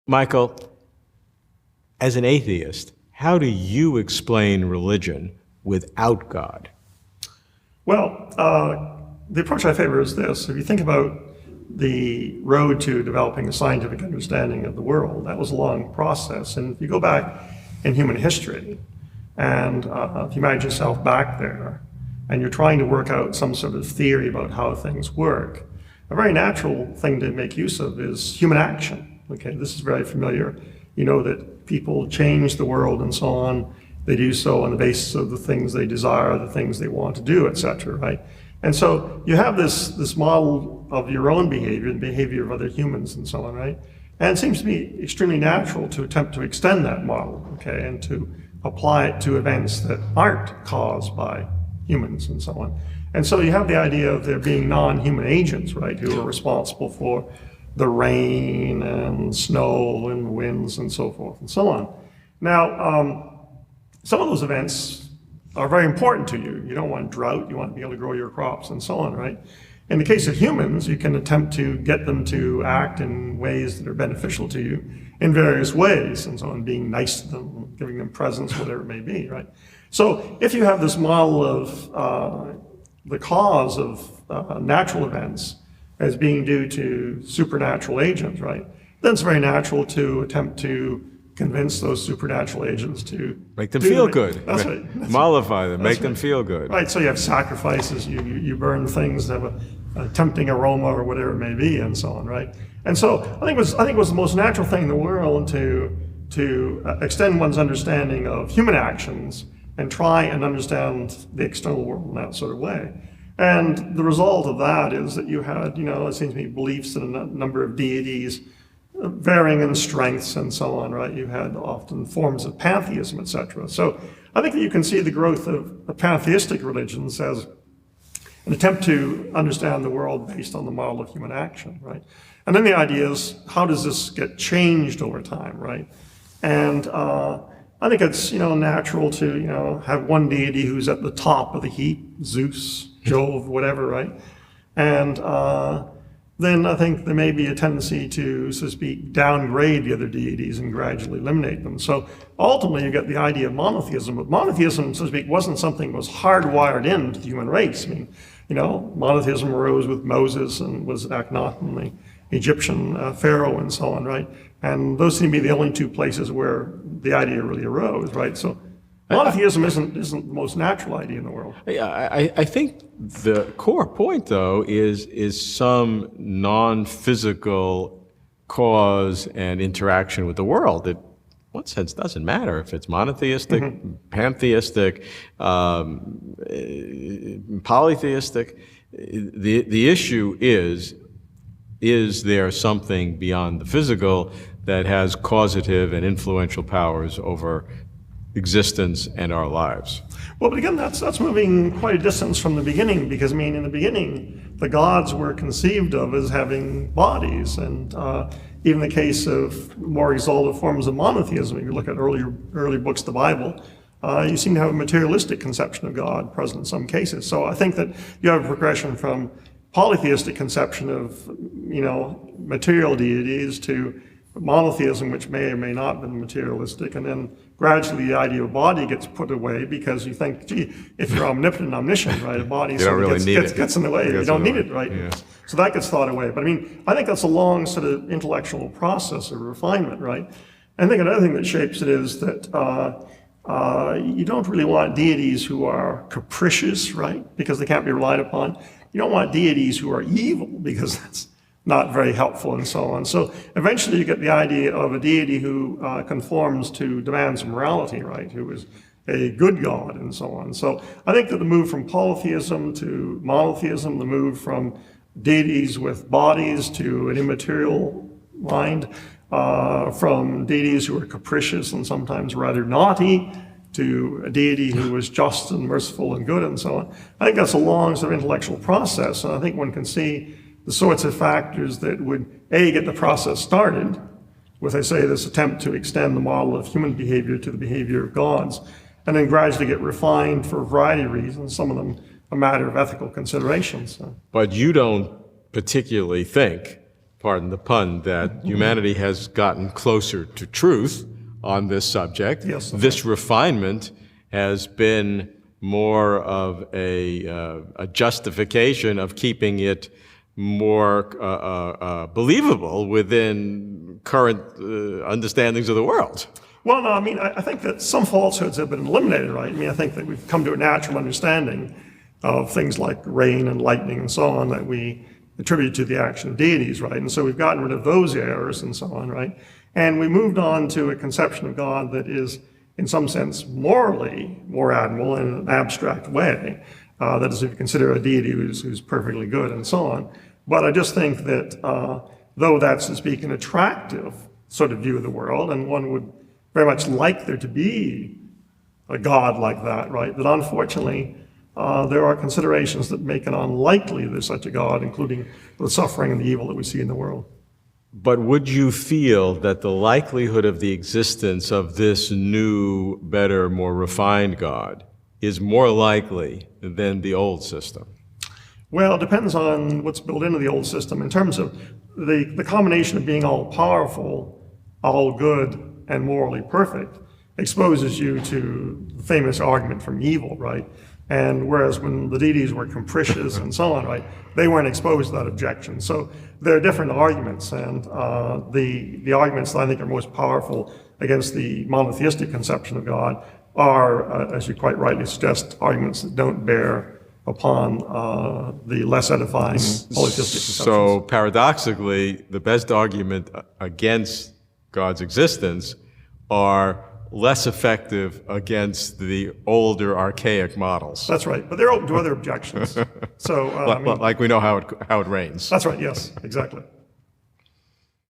Michael, as an atheist, how do you explain religion without God? Well, the approach I favor is this. If you think about the road to developing a scientific understanding of the world, that was a long process. And if you go back in human history, and if you imagine yourself back there, and you're trying to work out some sort of theory about how things work, a very natural thing to make use of is human action. Okay, this is very familiar. You know that people change the world and so on. They do so on the basis of the things they desire, the things they want to do, etc., right? And so you have this model of your own behavior, the behavior of other humans and so on, right? And it seems to be extremely natural to attempt to extend that model, okay, and to apply it to events that aren't caused by humans and so on. And so you have the idea of there being non-human agents, right, who are responsible for the rain and snow and winds and so forth and so on. Now, some of those events are very important to you. You don't want drought, you want to be able to grow your crops and so on, right? In the case of humans, you can attempt to get them to act in ways that are beneficial to you in various ways, and so on, being nice to them, giving them presents, whatever it may be, right? So if you have this model of the cause of natural events as being due to supernatural agents, right, then it's very natural to attempt to convince those supernatural agents to make them feel good. That's right. Mollify them, make them right. feel good. Right, so you have sacrifices, you burn things that have a tempting aroma or whatever it may be, and so on, right? And so I think it was the most natural thing in the world to extend one's understanding of human actions and try and understand the external world in that sort of way. And the result of that is that you had, it seems to me, beliefs in a number of deities, varying in strengths and so on, right? You had often forms of pantheism, etc. So I think that you can see the growth of pantheistic religions as an attempt to understand the world based on the model of human action, right? And then the idea is, how does this get changed over time, right? And I think it's, natural to, have one deity who's at the top of the heap, Zeus, Jove, whatever, right? And then I think there may be a tendency to, so to speak, downgrade the other deities and gradually eliminate them. So ultimately you get the idea of monotheism, but monotheism, so to speak, wasn't something that was hardwired into the human race. I mean, monotheism arose with Moses and was Akhenaten, the Egyptian pharaoh and so on, right? And those seem to be the only two places where the idea really arose, right? So monotheism isn't the most natural idea in the world. I think the core point, though, is some non-physical cause and interaction with the world that, in one sense, doesn't matter if it's monotheistic, pantheistic, polytheistic. The issue is there something beyond the physical that has causative and influential powers over existence and our lives? Well, but again, that's moving quite a distance from the beginning, because, in the beginning, the gods were conceived of as having bodies, and even the case of more exalted forms of monotheism, if you look at early books of the Bible, you seem to have a materialistic conception of God present in some cases. So I think that you have a progression from polytheistic conception of, material deities to monotheism, which may or may not have been materialistic, and then gradually the idea of body gets put away because you think, gee, if you're omnipotent and omniscient, right, a body sort of gets in the way. You don't need it, right? Yeah. So that gets thought away. But I think that's a long sort of intellectual process of refinement, right? I think another thing that shapes it is that you don't really want deities who are capricious, right, because they can't be relied upon. You don't want deities who are evil, because that's not very helpful and so on. So eventually you get the idea of a deity who conforms to demands of morality, right, who is a good God and so on. So I think that the move from polytheism to monotheism, the move from deities with bodies to an immaterial mind, from deities who are capricious and sometimes rather naughty to a deity who was just and merciful and good and so on. I think that's a long sort of intellectual process, and I think one can see the sorts of factors that would, A, get the process started with, I say, this attempt to extend the model of human behavior to the behavior of gods, and then gradually get refined for a variety of reasons, some of them a matter of ethical considerations. So. But you don't particularly think pardon the pun, that humanity has gotten closer to truth on this subject. Yes. This refinement has been more of a justification of keeping it more believable within current understandings of the world. Well, no, I mean, I think that some falsehoods have been eliminated, right? I mean, I think that we've come to a natural understanding of things like rain and lightning and so on that we attribute to the action of deities, right? And so we've gotten rid of those errors and so on, right? And we moved on to a conception of God that is, in some sense, morally more admirable in an abstract way. That is, if you consider a deity who's perfectly good and so on. But I just think that though that's, to speak, an attractive sort of view of the world, and one would very much like there to be a God like that, right? That unfortunately, there are considerations that make it unlikely there's such a God, including the suffering and the evil that we see in the world. But would you feel that the likelihood of the existence of this new, better, more refined God is more likely than the old system? Well, it depends on what's built into the old system in terms of the combination of being all powerful, all good, and morally perfect exposes you to the famous argument from evil, right? And whereas when the deities were capricious and so on, right, they weren't exposed to that objection. So there are different arguments, and the arguments that I think are most powerful against the monotheistic conception of God are, as you quite rightly suggest, arguments that don't bear upon the less edifying polytheistic conceptions. So paradoxically, the best argument against God's existence are less effective against the older, archaic models. That's right, but they're open to other objections. So, like we know how it rains. That's right, yes, exactly.